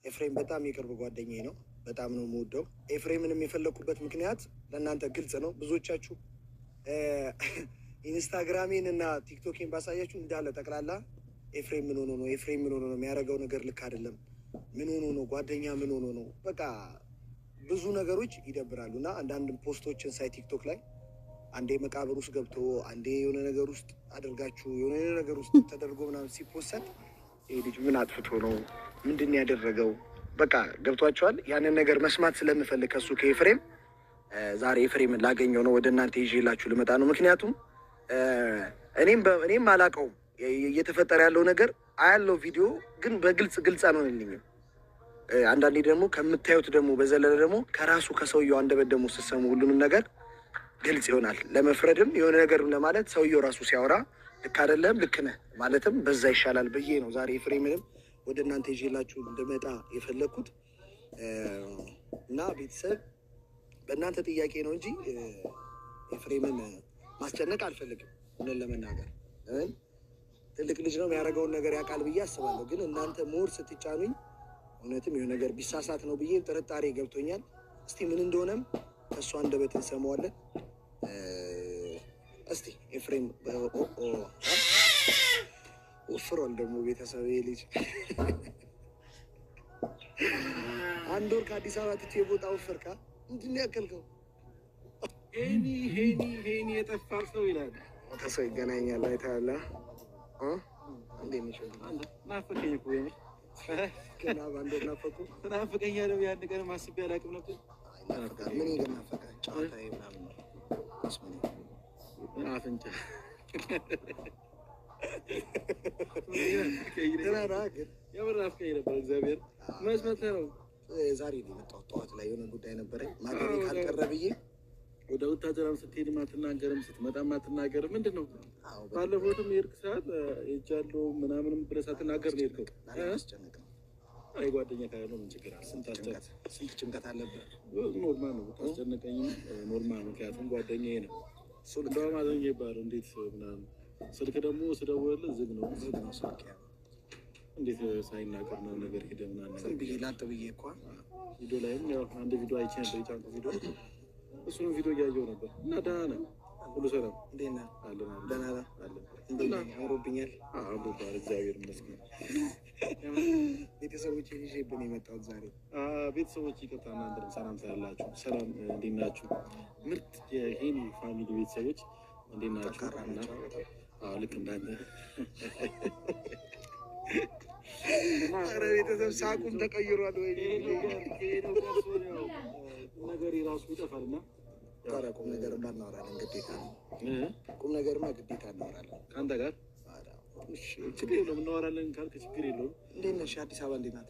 ኤፍሬም በጣም የቅርብ ጓደኛዬ ነው። በጣም ነው የምወደው። ኤፍሬምንም የፈለኩበት ምክንያት ለእናንተ ግልጽ ነው። ብዙዎቻችሁ ኢንስታግራሜን እና ቲክቶኬን ባሳያችሁ እንዳለ ጠቅላላ ኤፍሬም ምን ሆኖ ነው፣ ኤፍሬም ምን ሆኖ ነው፣ የሚያደርገው ነገር ልክ አይደለም፣ ምን ሆኖ ነው፣ ጓደኛ ምን ሆኖ ነው፣ በቃ ብዙ ነገሮች ይደብራሉ። እና አንዳንድ ፖስቶችን ሳይ ቲክቶክ ላይ አንዴ መቃብር ውስጥ ገብቶ አንዴ የሆነ ነገር ውስጥ አድርጋችሁ የሆነ ነገር ውስጥ ተደርጎ ምናምን ሲፖሰት ይሄ ልጅ ምን አጥፍቶ ነው፣ ምንድን ያደረገው፣ በቃ ገብቷቸዋል። ያንን ነገር መስማት ስለምፈልግ ከሱ ከኤፍሬም ዛሬ ኤፍሬምን ላገኘው ነው፣ ወደ እናንተ ይዤላችሁ ልመጣ ነው። ምክንያቱም እኔም አላውቀውም እየተፈጠረ ያለው ነገር አያለው ቪዲዮ ግን በግልጽ አልሆነልኝም። አንዳንዴ ደግሞ ከምታዩት ደግሞ በዘለለ ደግሞ ከራሱ ከሰውየው አንደበት ደግሞ ስትሰሙ ሁሉንም ነገር ግልጽ ይሆናል። ለመፍረድም የሆነ ነገርም ለማለት ሰውየው ራሱ ሲያወራ ልክ አይደለም ልክ ነህ ማለትም በዛ ይሻላል ብዬ ነው ዛሬ ኤፍሬምንም ወደ እናንተ ይዤላችሁ እንደመጣ የፈለግኩት እና ቤተሰብ በእናንተ ጥያቄ ነው እንጂ ኤፍሬምን ማስጨነቅ አልፈልግም። እውነት ለመናገር ትልቅ ልጅ ነው፣ የሚያደርገውን ነገር ያውቃል ብዬ አስባለሁ። ግን እናንተ ሞር ስትጫኑኝ እውነትም የሆነ ነገር ቢሳሳት ነው ብዬ ጥርጣሬ ገብቶኛል። እስቲ ምን እንደሆነም ከእሱ አንደበት እንሰማዋለን። እስቲ ኤፍሬም ወፍሯል ደግሞ ቤተሰብ ልጅ አንድ ወር ከአዲስ አበባ ትቼ የቦታ ወፈርካ ምንድን ያከልከው? ሄኒ የጠፋ ሰው ይላል ከሰው ይገናኛል። አይተሃል? እንዴት ነሽ? ናፈቀኝ እኮ ገና በአንድ ወር ናፈቁ። ናፍቀኛለሁ። ያን ቀን ማስቤ አላውቅም ነበር። ምን ይገናፈቃ ጨዋታ ምናምን ነው አፍንጫ የምር ናፍቀኝ ነበር። እግዚአብሔር መስመት ነው። ዛሬ የመጣሁት ጠዋት ላይ የሆነ ጉዳይ ነበረኝ ማገሬ ካልቀረ ብዬ ወደ ወታደራም ስትሄድ አትናገርም፣ ስትመጣም አትናገርም። ምንድን ነው ባለፈውም የሄድክ ሰዓት ሄጃለሁ ምናምንም ብለህ ሳትናገር ነው የሄድከው። አይ ጓደኛ ካለ ምን ችግር አለ? ስንት ጭንቀት አለብህ። ኖርማል ነው ብታስጨንቀኝም ኖርማል፣ ምክንያቱም ጓደኛዬ ነው። እንደውም አዘኝ ይባለው እንዴት ምናምን ስልክ ደግሞ ስደውልልህ ዝግ ነው ስልክ እንዴት ሳይናገር ነው ነገር ሄደ ምናምን ብዬ ላጥ ብዬ እኮ ቪዲዮ ላይም ያው አንድ ቪዲዮ አይቼ ነበር የጫንኩ ቪዲዮ፣ እሱንም ቪዲዮ እያየሁ ነበር እና ደህና ነህ? ሁሉ ሰላም? እንዴት ነህ? አለን ደህና ነህ? አለን። አምሮብኛል። አምሮብሃል? እግዚአብሔር ይመስገን። ቤተሰቦቼን ይዤብን የመጣሁት ዛሬ። ቤተሰቦች ይቅርታ እናንተንም ሰላም ስላላችሁ። ሰላም እንዴት ናችሁ? ምርጥ የሄኒ ፋሚሊ ቤተሰቦች እንዴት ናችሁ? ልክ እንዳንተ ቤተሰብ ሳቁም ተቀይሯል ወይ ነገር ራሱ ይጠፋልና ቁም ነገር እናወራለን። ግዴታ ነው። ቁም ነገርማ ግዴታ እናወራለን ከአንተ ጋር። ችግር የለውም እናወራለን ካልክ ችግር የለውም። እንዴት ነሽ? አዲስ አበባ እንዴት ናት?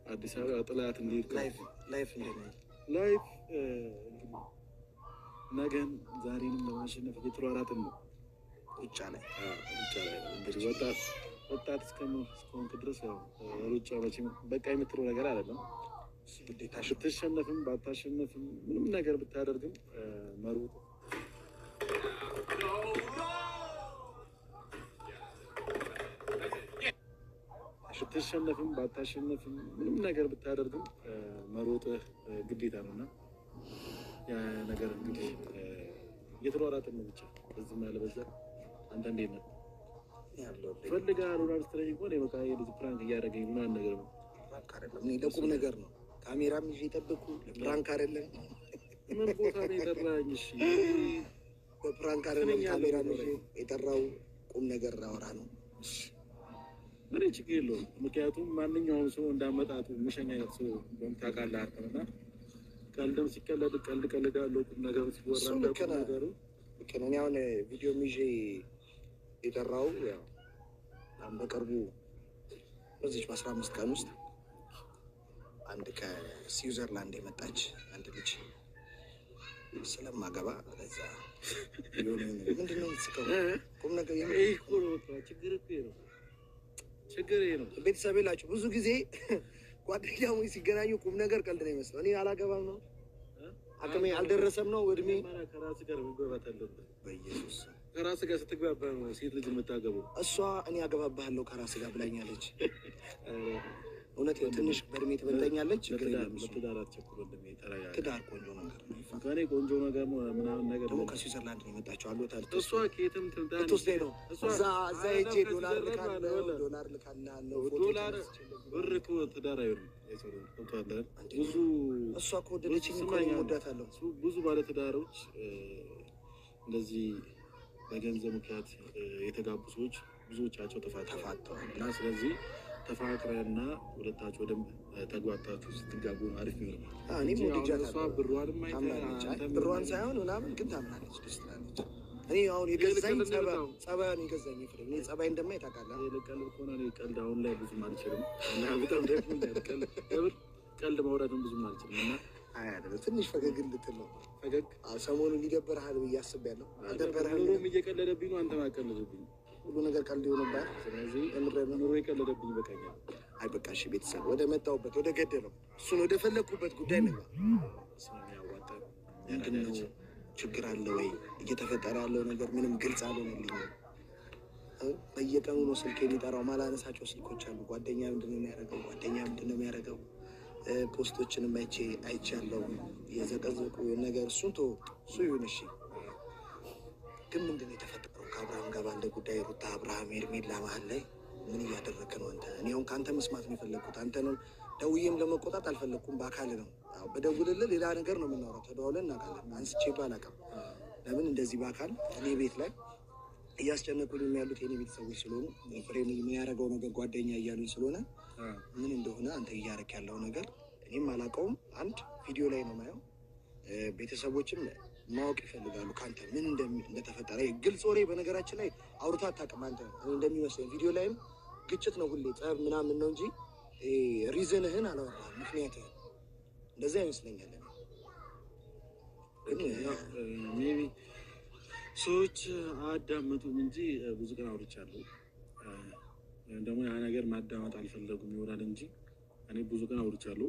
አዲስ አበባ ጥላት እንዴት ላይፍ እንዴት ነው? ላይፍ ነገን ዛሬንም ለማሸነፍ እየተሯሯጥን ነው። ሩጫ ላይ እንግዲህ ወጣት እስከሆንክ ድረስ ያው ሩጫ መቼም በቃ የምትለው ነገር አይደለም። ብትሸነፍም ባታሸነፍም ምንም ነገር ብታደርግም መሮጥ ብትሸነፍም ባታሸነፍም ምንም ነገር ብታደርግም መሮጥህ ግዴታ ነው እና ያ ነገር እንግዲህ እየተሯሯጥን ነው ብቻ በዚህም ያለ በዛ አንዳንዴ ነው ፈልጋ ሮናልድ ስትረኝ እንኳን በቃ የልጅ ፕራንክ እያደረገኝ ምናምን ነገር ነው። ለቁም ነገር ነው። ካሜራም ይዤ የጠበኩ ፕራንክ አይደለም። ምን ቦታ ነው የጠራኝ? እሺ በፕራንክ አይደለም ካሜራ ነው የጠራው። ቁም ነገር አወራ ነው። ምን ችግር የለውም። ምክንያቱም ማንኛውም ሰው እንዳመጣጡ ምሸኛ አይነት ሰው ታውቃለህ አንተና ቀልድም ሲቀለድ ቀልዳለሁ፣ ቁም ነገር ሲወራ ነገሩ ልክ ነው። እኔ አሁን ቪዲዮ ይዤ የጠራው ያው በቅርቡ በዚች በ15 ቀን ውስጥ አንድ ከስዊዘርላንድ የመጣች አንድ ልጅ ስለማገባ ለዛ ምንድን ነው የምትስቀው? ቁም ነገር ችግር ነው። ቤተሰብ የላችሁ ብዙ ጊዜ ጓደኛሞች ሲገናኙ ቁም ነገር ቀልድ ነው ይመስለው። እኔ አላገባም ነው አቅሜ አልደረሰም ነው እድሜ። ከራስህ ጋር መግባባት አለብህ። በኢየሱስ ከራስህ ጋር ስትግባባ ነው ሴት ልጅ የምታገባው። እሷ እኔ አገባብሃለሁ ከራስህ ጋር ብላኛለች። እውነት ትንሽ በእድሜ ትበልጠኛለች። ችግር የለም። ትዳር ቆንጆ ነገር ነው። ከእኔ ቆንጆ ነገር ነው ምናምን ነገር ደግሞ ከስዊዘርላንድ ነው የመጣችው አሉታል። እሷ ከየትም ትወስደኝ ነው እዛ ሄጄ ዶላር ልካለሁ። ዶላር ብር እኮ ትዳር አይሆንም። ብዙ እሷ ከወደደችኝ እኮ እወዳታለሁ። ብዙ ባለትዳሮች እንደዚህ በገንዘብ ምክንያት የተጋቡ ሰዎች ብዙዎቻቸው ተፋተዋል እና ስለዚህ ተፋቅረና ሁለታችሁ ወደም ተግባብታችሁ ስትጋቡ አሪፍ ነው። እኔም ወድጃታለሁ። ብሯን ሳይሆን ምናምን ግን ታምናለች፣ ደስ ትላለች። እኔ አሁን የገዛኝ ጸባዩን የገዛኝ ፍሬ እኔ ጸባይ እንደማይ ታውቃለህ። ቀልድ ከሆነ እኔ ቀልድ አሁን ላይ ብዙም አልችልም እና በጣም ደግሞ ቀልድ ማውራትም ብዙም አልችልም እና ትንሽ ፈገግ እንድትል ነው። ፈገግ ሰሞኑን ይደበርሃል ብዬ አስቤያለሁ። ኑሮም እየቀለደብኝ ነው፣ አንተም አቀለደብኝ። ሁሉ ነገር ቀልድ ይሆንብሃል። ስለዚህ ኑሮ የቀለደብኝ ይበቃኛል። አይ በቃ እሺ፣ ቤተሰብ ወደ መጣሁበት ወደ ገደለው እሱን ወደ ፈለግኩበት ጉዳይ ነው። ስለሚያዋጣ ምንድን ነው ችግር አለ ወይ? እየተፈጠረ ያለው ነገር ምንም ግልጽ አልሆነልኝም። በየቀኑ ነው ስልክ የሚጠራው፣ ማላነሳቸው ስልኮች አሉ። ጓደኛ ምንድን ነው የሚያደርገው? ጓደኛ ምንድን ነው የሚያደርገው? ፖስቶችንም አይቻለሁ የዘቀዘቁ ነገር። እሱን ተወው፣ እሱ ይሁን እሺ። ግን ምንድን ነው የተፈጠረው ከአብርሃም ጋር ባለ ጉዳይ? ሩታ፣ አብርሃም፣ ሄርሜላ መሀል ላይ ምን እያደረግክ ነው አንተ? እኔ አሁን ከአንተ መስማት ነው የፈለግኩት። አንተንም ደውዬም ለመቆጣት አልፈለግኩም። በአካል ነው በደውልልህ ሌላ ነገር ነው የምናወራው። ተደዋውለን እናውቃለን። አንስቼ ባላውቅም ለምን እንደዚህ በአካል እኔ ቤት ላይ እያስጨነቁኝ ያሉት የኔ ቤተሰቦች ስለሆኑ ፍሬም የሚያደርገው ነገር ጓደኛ እያሉኝ ስለሆነ ምን እንደሆነ አንተ እያደረክ ያለው ነገር እኔም አላውቀውም። አንድ ቪዲዮ ላይ ነው ማየው። ቤተሰቦችም ማወቅ ይፈልጋሉ ከአንተ ምን እንደተፈጠረ። ግልጽ ወሬ በነገራችን ላይ አውርታ አታውቅም አንተ እንደሚመስለኝ። ቪዲዮ ላይም ግጭት ነው ሁሌ ጸብ ምናምን ነው እንጂ ሪዝንህን አላወራህም፣ ምክንያትህን። እንደዚህ አይመስለኛል። ሜይ ቢ ሰዎች አያዳምጡም እንጂ ብዙ ቀን አውርቻለሁ። ደግሞ ያ ነገር ማዳመጥ አልፈለጉም ይሆናል እንጂ እኔ ብዙ ቀን አውርቻለሁ።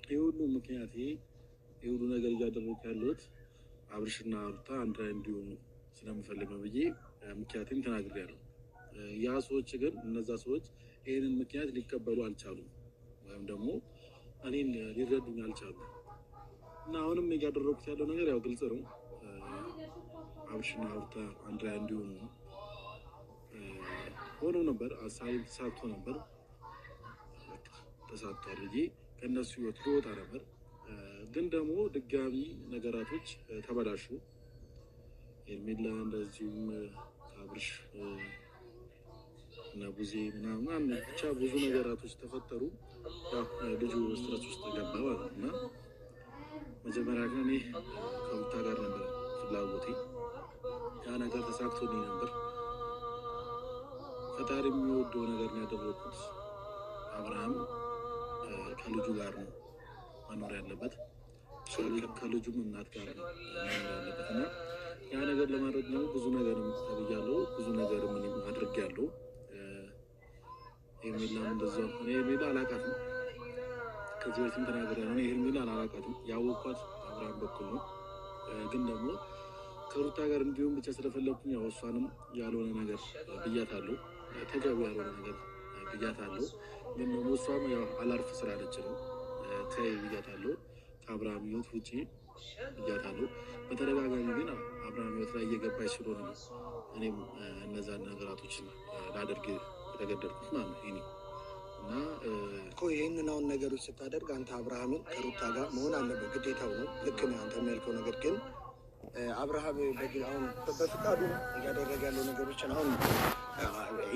ይህ ሁሉ ምክንያት ይህ ሁሉ ነገር እያደረጉ ያለሁት አብርሽና ሩታ አንድ ላይ እንዲሆኑ ስለምፈልግ ነው ብዬ ምክንያቱም ተናግሬያለሁ። ያ ሰዎች ግን እነዛ ሰዎች ይህንን ምክንያት ሊቀበሉ አልቻሉም፣ ወይም ደግሞ እኔን ሊረዱኝ አልቻሉም። እና አሁንም እያደረጉት ያለው ነገር ያው ግልጽ ነው። አብርሽና ሩታ አንድ ላይ እንዲሆኑ ሆኖ ነበር፣ ሀሳቤ ተሳክቶ ነበር። ተሳክቷል ብዬ ከእነሱ ህይወት ልወጣ ነበር። ግን ደግሞ ድጋሚ ነገራቶች ተበላሹ። ሄርሜላ እንደዚሁም ከአብርሽ እና ቡዜ ምናምን ብቻ ብዙ ነገራቶች ተፈጠሩ። ልጁ ስትረስ ውስጥ ገባ ማለት እና መጀመሪያ ግን እኔ ከሩታ ጋር ነበር ፍላጎቴ። ያ ነገር ተሳክቶልኝ ነበር። ፈጣሪ የሚወደው ነገር ነው ያደረኩት። አብርሃም ከልጁ ጋር ነው መኖር ያለበት፣ ከልጁም እናት ጋር ነው መኖር ያለበት እና ያ ነገር ለማድረግ ደግሞ ብዙ ነገር ተብያለሁ፣ ብዙ ነገር ምን አድርጌያለሁ። ሄርሜላ እንደዚያው እኔ ሄርሜላ አላውቃትም፣ ከዚህ በፊትም ተናግሬያለሁ። እኔ ሄርሜላ አላውቃትም፣ ያወቅኳት አብርሃም በኩል ነው። ግን ደግሞ ከሩታ ጋር እንዲሁም ብቻ ስለፈለግኩኝ ያው እሷንም ያልሆነ ነገር ብያታለሁ፣ ተገቢ ያልሆነ ነገር ብያታለሁ። ግን ደግሞ እሷም ያው አላርፍ ስላለች ነው ተይ ብያታለሁ። ከአብርሃም ህይወት ውጭ ብያታለሁ በተደጋጋሚ። ግን አብርሃም ህይወት ላይ እየገባች ስለሆነ ነው እኔም እነዛን ነገራቶችን ላደርግ የተገደድኩት ማለት ነው። ይሄ እና እኮ ይህንን አሁን ነገሮች ስታደርግ አንተ አብርሃምን ከሩታ ጋር መሆን አለበት፣ ግዴታው ነው። ልክ ነው አንተ የሚያልከው ነገር። ግን አብርሃም አሁን በፍቃዱ እያደረገ ያለው ነገሮችን አሁን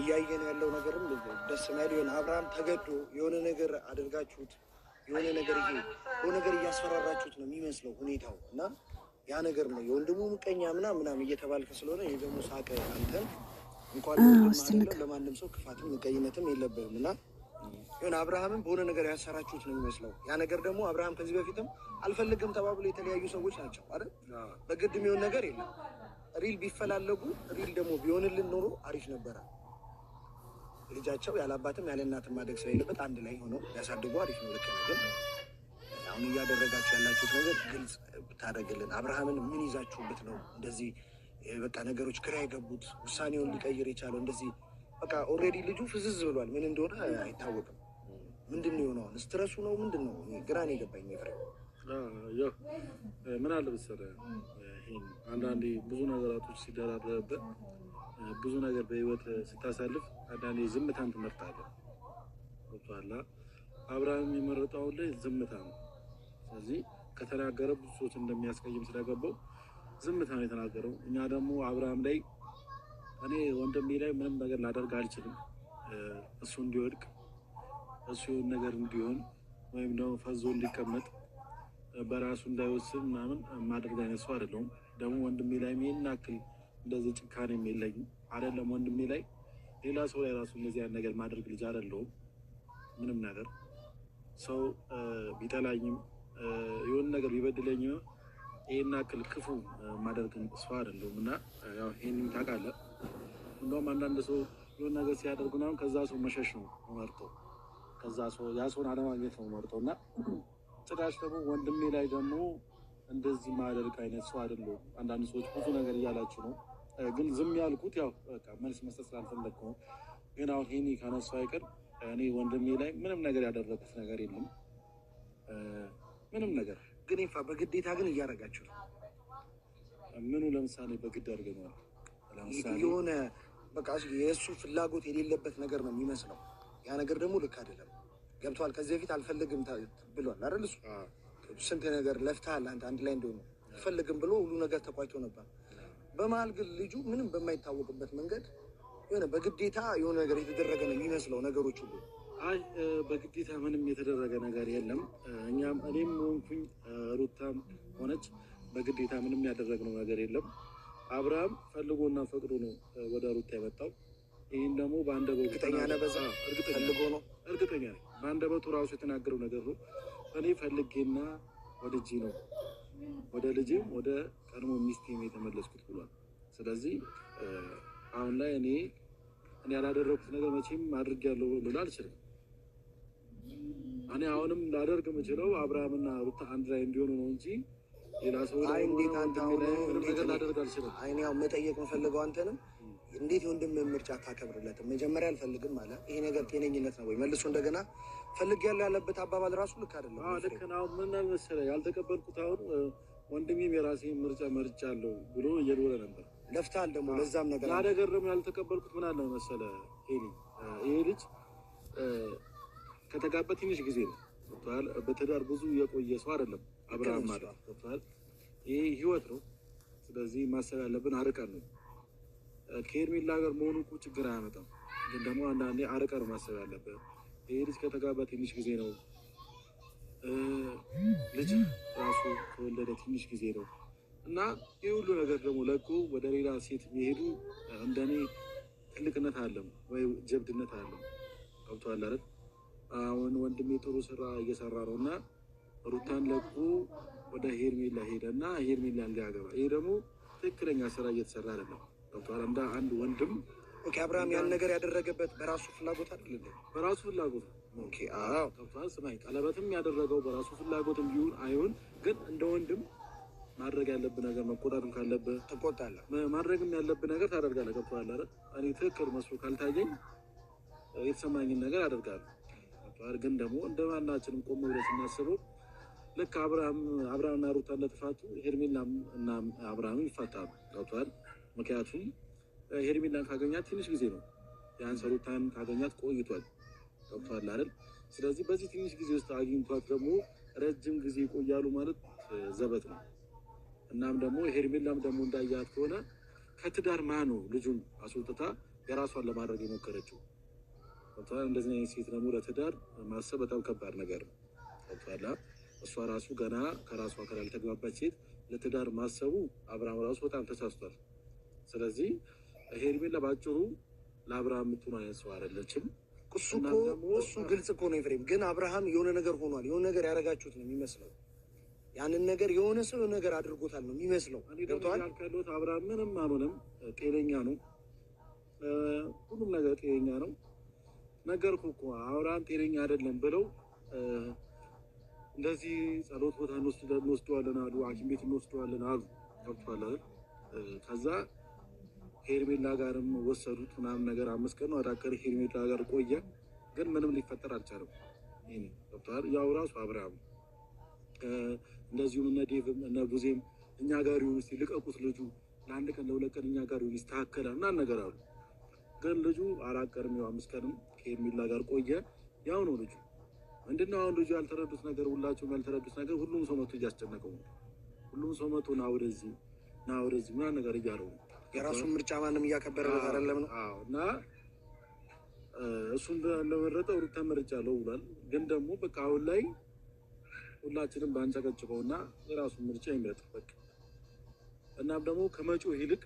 እያየን ያለው ነገርም ደስ ማይል የሆነ አብርሃም ተገዶ የሆነ ነገር አድርጋችሁት የሆነ ነገር የሆነ ነገር እያስፈራራችሁት ነው የሚመስለው ሁኔታው። እና ያ ነገር ነው የወንድሙ ምቀኛ ምናምን እየተባልክ ስለሆነ ይህ ደግሞ ሳቀ። አንተን እንኳን ለማንም ሰው ክፋትም ምቀኝነትም የለብህም። እና ይሁን አብርሃምን በሆነ ነገር ያሰራችሁት ነው የሚመስለው። ያ ነገር ደግሞ አብርሃም ከዚህ በፊትም አልፈልግም ተባብሎ የተለያዩ ሰዎች ናቸው አይደል? በግድ የሚሆን ነገር የለም። ሪል ቢፈላለጉ ሪል ደግሞ ቢሆንልን ኖሮ አሪፍ ነበረ። ልጃቸው ያለ አባትም ያለ እናትም ማደግ ስለሌለበት አንድ ላይ ሆኖ ያሳድጉ አሪፍ ነው። ልክ ነው። ግን አሁን እያደረጋችሁ ያላችሁት ነገር ግልጽ ብታደርግልን። አብርሃምን ምን ይዛችሁበት ነው እንደዚህ በቃ ነገሮች ግራ የገቡት? ውሳኔውን ሊቀይር የቻለው እንደዚህ በቃ ኦልሬዲ ልጁ ፍዝዝ ብሏል። ምን እንደሆነ አይታወቅም። ምንድን ነው የሆነው? ስትረሱ ነው ምንድን ነው? ግራ ነው የገባኝ። ያው ምን አለ መሰለህ ይሄን አንዳንዴ ብዙ ነገራቶች ሲደራረብህ ብዙ ነገር በህይወት ስታሳልፍ አንዳንዴ ዝምታን ትመርጣለህ። ገብቶሃል? አብርሃም የመረጠው ላይ ዝምታ ነው። ስለዚህ ከተናገረ ብዙ ሰዎች እንደሚያስቀይም ስለገባው ዝምታ ነው የተናገረው። እኛ ደግሞ አብርሃም ላይ እኔ ወንድሜ ላይ ምንም ነገር ላደርግ አልችልም። እሱ እንዲወድቅ እሱ የሆነ ነገር እንዲሆን ወይም ደግሞ ፈዞ እንዲቀመጥ በራሱ እንዳይወስን ምናምን ማድረግ አይነት ሰው አይደለሁም። ደግሞ ወንድሜ ላይ ይሄን ያክል እንደዚህ ጭካኔ የለኝም አይደለም። ወንድሜ ላይ ሌላ ሰው ላይ ራሱ እንደዚህ አይነት ነገር ማድረግ ልጅ አይደለሁም። ምንም ነገር ሰው ቢጠላኝም የሆነ ነገር ቢበድለኝም ይሄን ያክል ክፉ ማደርግን ሰው አይደለሁም። እና ያው ይሄንን ታውቃለህ። እንደውም አንዳንድ ሰው የሆነ ነገር ሲያደርጉ ምናምን ከዛ ሰው መሸሽ ነው መርጠው፣ ከዛ ሰው ያ ሰውን አለማግኘት ነው መርጠው። እና ጭራሽ ደግሞ ወንድሜ ላይ ደግሞ እንደዚህ ማደርግ አይነት ሰው አይደለሁም። አንዳንድ ሰዎች ብዙ ነገር እያላችሁ ነው፣ ግን ዝም ያልኩት ያው በቃ መልስ መስጠት ስላልፈለግኩ ነው። ግን አሁን ይሄኔ ካነሳው አይቀር እኔ ወንድሜ ላይ ምንም ነገር ያደረጉት ነገር የለም። ምንም ነገር ግን ይፋ በግዴታ ግን እያደረጋችሁ ነው። ምኑ ለምሳሌ በግድ አድርገናል። ለምሳሌ የሆነ በቃ የእሱ ፍላጎት የሌለበት ነገር ነው የሚመስለው። ያ ነገር ደግሞ ልክ አይደለም። ገብቷል። ከዚህ በፊት አልፈልግም ብሏል አይደል? እሱ ስንት ነገር ለፍተሃል አንተ አንድ ላይ እንደሆነ አልፈልግም ብሎ ሁሉ ነገር ተቋጭቶ ነበር። በመሀል ግን ልጁ ምንም በማይታወቅበት መንገድ የሆነ በግዴታ የሆነ ነገር የተደረገ ነው የሚመስለው ነገሮች ሁሉ። አይ በግዴታ ምንም የተደረገ ነገር የለም። እኛም እኔም ሆንኩኝ ሩታም ሆነች በግዴታ ምንም ያደረግነው ነገር የለም። አብርሃም ፈልጎና ፈቅዶ ነው ወደ ሩታ የመጣው። ይህን ደግሞ በአንደበቱ እርግጠኛ ነህ? በዛ ፈልጎ ነው? እርግጠኛ ነኝ። በአንደበቱ ራሱ የተናገረው ነገር ነው። እኔ ፈልጌና ወደጂ ነው ወደ ልጅም ወደ ቀድሞ ሚስቴም የተመለስኩት ብሏል። ስለዚህ አሁን ላይ እኔ ያላደረኩት ነገር መቼም አድርጌያለሁ ልል አልችልም። እኔ አሁንም ላደርግ የምችለው አብርሃምና ሩታ አንድ ላይ እንዲሆኑ ነው እንጂ ሌላ ሰው ላይ እንዴት አንተ አሁን ምንም ነገር ላደርግ አልችልም። አይ ያው መጠየቅ የምፈልገው አንተንም እንዴት የወንድም ምርጫ አታከብርለትም? መጀመሪያ አልፈልግም አለ። ይሄ ነገር ጤነኝነት ነው ወይ? መልሶ እንደገና ፈልጌያለሁ ያለበት አባባል ራሱ ልክ አይደለም። ልክ ነው። ምን መሰለህ ያልተቀበልኩት አሁን ወንድሜም የራሴን ምርጫ መርጫለሁ ብሎ እየኖረ ነበር። ለፍተሃል ደግሞ ለዛም ነገር ያ ነገር ደግሞ ያልተቀበልኩት ምን አለ መሰለህ ይሄ ልጅ ከተጋባ ትንሽ ጊዜ ነው። በትዳር ብዙ የቆየ ሰው አይደለም አብርሃም ማለት። ይሄ ህይወት ነው። ስለዚህ ማሰብ ያለብን አርቀን ነው። ከሄርሜላ ጋር መሆኑ እኮ ችግር አያመጣም። ግን ደግሞ አንዳንዴ አርቀን ማሰብ ያለብን። ይሄ ልጅ ከተጋባ ትንሽ ጊዜ ነው። ልጅ ራሱ ከወለደ ትንሽ ጊዜ ነው እና ይህ ሁሉ ነገር ደግሞ ለቆ ወደ ሌላ ሴት የሚሄዱ እንደኔ ትልቅነት አለም ወይ ጀብድነት አለም። ገብቶሃል አይደል? አሁን ወንድሜ ጥሩ ስራ እየሰራ ነው እና ሩታን ለቆ ወደ ሄርሜላ ሄደ እና ሄርሜላን ሊያገባ፣ ይሄ ደግሞ ትክክለኛ ስራ እየተሰራ አይደለም። ገብቶሃል? እንደ አንድ ወንድም አብርሃም ያን ነገር ያደረገበት በራሱ ፍላጎት አይደለም፣ በራሱ ፍላጎት ገብቶሃል? ስማኝ፣ ቀለበትም ያደረገው በራሱ ፍላጎትም ቢሆን አይሆን፣ ግን እንደ ወንድም ማድረግ ያለብህ ነገር መቆጣትም ካለብህ ትቆጣለህ፣ ማድረግም ያለብህ ነገር ታደርጋለህ። ገብቶሃል አይደል? እኔ ትክክል መስሎ ካልታየኝ የተሰማኝን ነገር አደርጋለሁ። ግን ደግሞ እንደ ማናችንም ቆም ብለን ስናስበው ልክ አብርሃምና ሩታ እንደተፋቱ ሄርሜላም እና አብርሃም ይፋታሉ። ገብቶሃል? ምክንያቱም ሄርሜላን ካገኛት ትንሽ ጊዜ ነው፣ ያን ሩታን ካገኛት ቆይቷል። ገብቶሃል አይደል? ስለዚህ በዚህ ትንሽ ጊዜ ውስጥ አግኝቷት ደግሞ ረጅም ጊዜ ይቆያሉ ማለት ዘበት ነው። እናም ደግሞ ሄርሜላም ደግሞ እንዳያት ከሆነ ከትዳር ማኑ ልጁን አስወጥታ የራሷን ለማድረግ የሞከረችው። ገብቶሃል? እንደዚህ አይነት ሴት ደግሞ ለትዳር ማሰብ በጣም ከባድ ነገር ነው። ገብቶሃል? እሷ ራሱ ገና ከራሷ ጋር ያልተግባባች ሴት ለትዳር ማሰቡ አብርሃም ራሱ በጣም ተሳስቷል። ስለዚህ ሄርሜላ ባጭሩ ለአብርሃም የምትሆን አይነት ሰው አይደለችም። እሱ ግልጽ እኮ ነው ኤፍሬም። ግን አብርሃም የሆነ ነገር ሆኗል፣ የሆነ ነገር ያደረጋችሁት ነው የሚመስለው። ያንን ነገር የሆነ ሰው የሆነ ነገር አድርጎታል ነው የሚመስለው። ገብቶሃል? አብርሃም ምንም አልሆነም፣ ጤነኛ ነው፣ ሁሉም ነገር ጤነኛ ነው። ነገርኩህ እኮ አብርሃም ጤነኛ አይደለም ብለው እንደዚህ ጸሎት ቦታ እንወስደዋለን አሉ፣ ሐኪም ቤት እንወስደዋለን አሉ። ገብቶሃል አይደል? ከዛ ሄርሜላ ጋርም ወሰዱት ምናምን ነገር 5 ቀን ነው አዳቀር ሄርሜላ ጋር ቆየ። ግን ምንም ሊፈጠር አልቻለም። ገብቶሃል? ያው ራሱ አብርሃም እንደዚሁም እነ ዴቭም እነ ቡዜም እኛ ጋር ይሁን እስኪ ልቀቁት፣ ልጁ ለአንድ ቀን ለሁለት ቀን እኛ ጋር ይሁን ይስተካከላል እና ነገር አሉ። ግን ልጁ 4 ቀንም 5 ቀንም ከሄርሜላ ጋር ቆየ። ያው ነው ልጁ ምንድነው አሁን ልጁ ያልተረዱት ነገር፣ ሁላቸውም ያልተረዱት ነገር፣ ሁሉም ሰው መጥቶ እያስጨነቀው ነው። ሁሉም ሰው መጥቶ ና ወደዚህ ምናምን ነገር እያለው ነው። የራሱን ምርጫ ማንም እያከበረለት አይደለም ነው። አዎ እና እሱን ለመረጠው ሩታ መርጫለሁ ብሏል። ግን ደግሞ በቃ አሁን ላይ ሁላችንም ባንጨቀጭቀውና የራሱን ምርጫ ይምረጥ በቃ። እናም ደግሞ ከመጮህ ይልቅ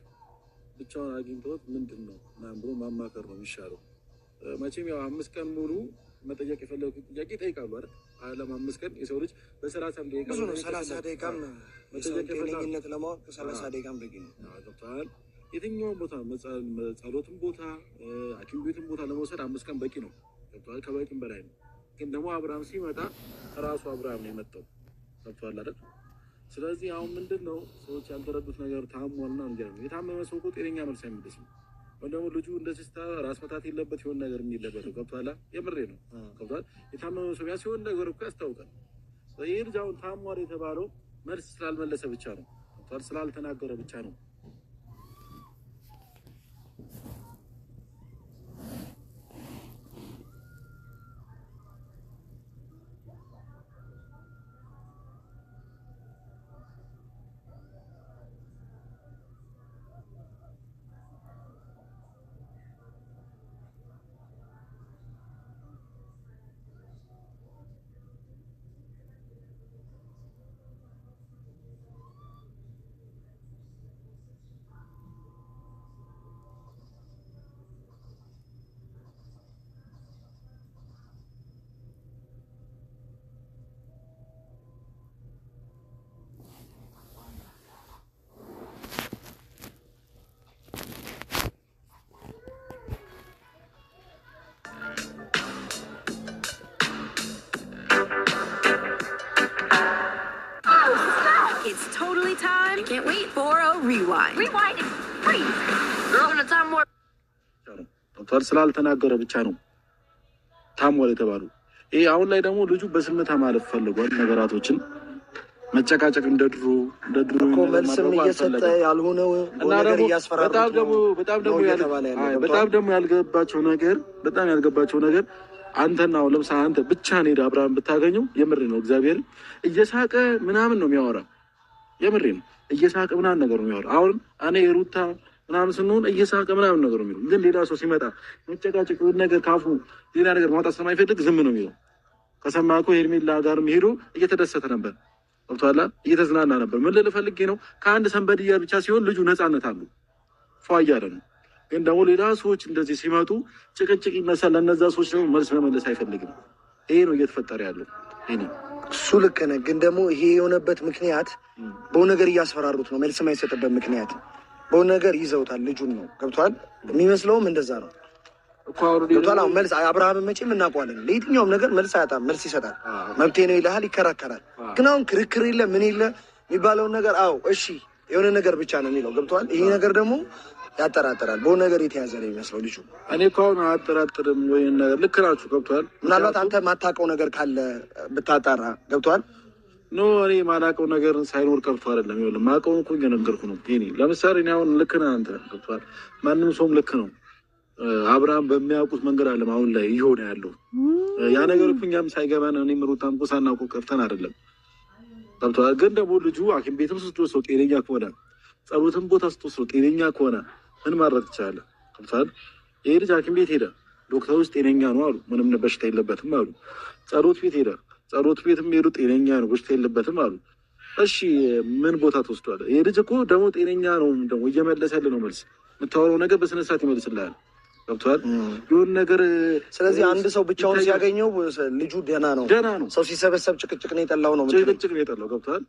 ብቻውን አግኝቶት ምንድን ነው ምናምን ብሎ ማማከር ነው የሚሻለው። መቼም ያው 5 ቀን ሙሉ መጠየቅ የፈለጉት ጥያቄ ይጠይቃሉ አይደል? አለም 5 ቀን የሰው ልጅ በ30 ደቂቃ ብዙ ነው። 30 ደቂቃም መጠየቅ የፈለጉት ለማወቅ 30 ደቂቃም በቂ ነው። ገብቶሃል? የትኛውን ቦታ ጸሎትን ቦታ ሐኪም ቤትን ቦታ ለመውሰድ 5 ቀን በቂ ነው። ገብቶሃል? ከበቂም በላይ ነው። ግን ደግሞ አብርሃም ሲመጣ ራሱ አብርሃም ነው የመጣው። ገብቶሃል አይደል? ስለዚህ አሁን ምንድን ነው ሰዎች ያልተረዱት ነገር ታሟልና እንጂ የታመመ ሰው እኮ ጤነኛ መልስ አይመልስም። ወይ ደግሞ ልጁ እንደዚህ ራስ መታት የለበት የሆነ ነገር የሚለበት ገብቶሃል? የምሬ ነው። ገብቶሃል? የታመመ ሰው ያ ሲሆን ነገር እኮ ያስታውቃል። ይህ ልጅ አሁን ታሟል የተባለው መልስ ስላልመለሰ ብቻ ነው። ገብቶሃል? ስላልተናገረ ብቻ ነው። It's totally time. I can't wait for a rewind. Rewind and freeze. Girl, in a time more. ዶክተር ስላልተናገረ ብቻ ነው ታሟል የተባለው። ይሄ አሁን ላይ ደግሞ ልጁ በስሜት ማለፍ ፈልጓል። ነገራቶችን መጨቃጨቅ እንደ ድሮ እኮ መልስም እየሰጠ ያልሆነው ነገር እያስፈራሩት ነው። በጣም ደግሞ ያልገባቸው ነገር አንተና አሁን ለምሳሌ አንተ ብቻ ነው አብርሃም ብታገኘው የምር ነው እግዚአብሔር እየሳቀ ምናምን ነው የሚያወራ። የምር ነው እየሳቀ ምናምን ነገር ነው የሚያወራ። አሁን እኔ ሩታ ምናምን ስንሆን እየሳቀ ምናምን ነገር ነው የሚለው። ግን ሌላ ሰው ሲመጣ መጨቃጨቅ ነገር ካፉ ሌላ ነገር ማውጣት ስለማይፈልግ ዝም ነው የሚለው። ከሰማህ እኮ ሄርሜላ ጋርም ሄዶ እየተደሰተ ነበር። ገብቶሃል? እየተዝናና ነበር። ምን ልል ፈልጌ ነው ከአንድ ሰንበድ እያለ ብቻ ሲሆን ልጁ ነፃነት አለው ፏ እያለ ነው። ግን ደግሞ ሌላ ሰዎች እንደዚህ ሲመጡ ጭቅጭቅ ይነሳል። ለእነዛ ሰዎች ደግሞ መልስ መመለስ አይፈልግም። ይሄ ነው እየተፈጠረ ያለው። ይሄ እሱ ልክ ነህ። ግን ደግሞ ይሄ የሆነበት ምክንያት በሆነ ነገር እያስፈራሩት ነው። መልስ የማይሰጥበት ምክንያት በሆነ ነገር ይዘውታል ልጁን ነው። ገብቶሃል? የሚመስለውም እንደዛ ነው። ገብቶሃል? አሁን መልስ አብርሃም መቼም እናውቀዋለን። ለየትኛውም ነገር መልስ አያጣም፣ መልስ ይሰጣል። መብቴ ነው ይልሃል፣ ይከራከራል። ግን አሁን ክርክር የለ ምን የለ የሚባለውን ነገር አዎ እሺ የሆነ ነገር ብቻ ነው የሚለው። ገብቶሃል? ይሄ ነገር ደግሞ ያጠራጥራል። በሆነ ነገር የተያዘ ነው የሚመስለው ልጁ። እኔ እኮ አሁን አያጠራጥርም ወይ ነገር ልክ ናችሁ። ገብቶሃል? ምናልባት አንተ ማታውቀው ነገር ካለ ብታጣራ። ገብቶሃል? ኖ እኔ ማላውቀው ነገር ሳይኖር ቀርቶ አይደለም። ይኸውልህ ማውቀውን እኮ እየነገርኩ ነው። ይሄ ለምሳሌ እኔ አሁን ልክ ነህ አንተ። ገብቶሃል? ማንም ሰውም ልክ ነው። አብርሃም በሚያውቁት መንገድ አለም አሁን ላይ እየሆነ ያለው ያ ነገር እኮ እኛም ሳይገባን እኔም ሩታም እኮ ሳናውቀው ቀርተን አይደለም። ገብቶሃል? ግን ደግሞ ልጁ ሐኪም ቤትም ስትወስደው ጤነኛ ከሆነ ጸሎትም ቦታ ስትወስደው ጤነኛ ከሆነ ምን ማድረግ ትችላለህ? ገብቶሃል? ይሄ ልጅ ሐኪም ቤት ሄደ፣ ዶክተሮች ጤነኛ ነው አሉ፣ ምንም በሽታ የለበትም አሉ። ጸሎት ቤት ሄደ፣ ጸሎት ቤትም ሄዱ ጤነኛ ነው በሽታ የለበትም አሉ። እሺ ምን ቦታ ትወስደዋለህ? ይሄ ልጅ እኮ ደግሞ ጤነኛ ነው፣ ደግሞ እየመለሰልህ ነው መልስ። የምታወራው ነገር በስነ ስርዓት ይመልስልሃል። ገብቶሃል? ይሁን ነገር ስለዚህ አንድ ሰው ብቻውን ሲያገኘው ልጁ ደህና ነው። ሰው ሲሰበሰብ ጭቅጭቅ ነው የጠላው ነው። ጭቅጭቅ ነው የጠላው። ገብቶሃል?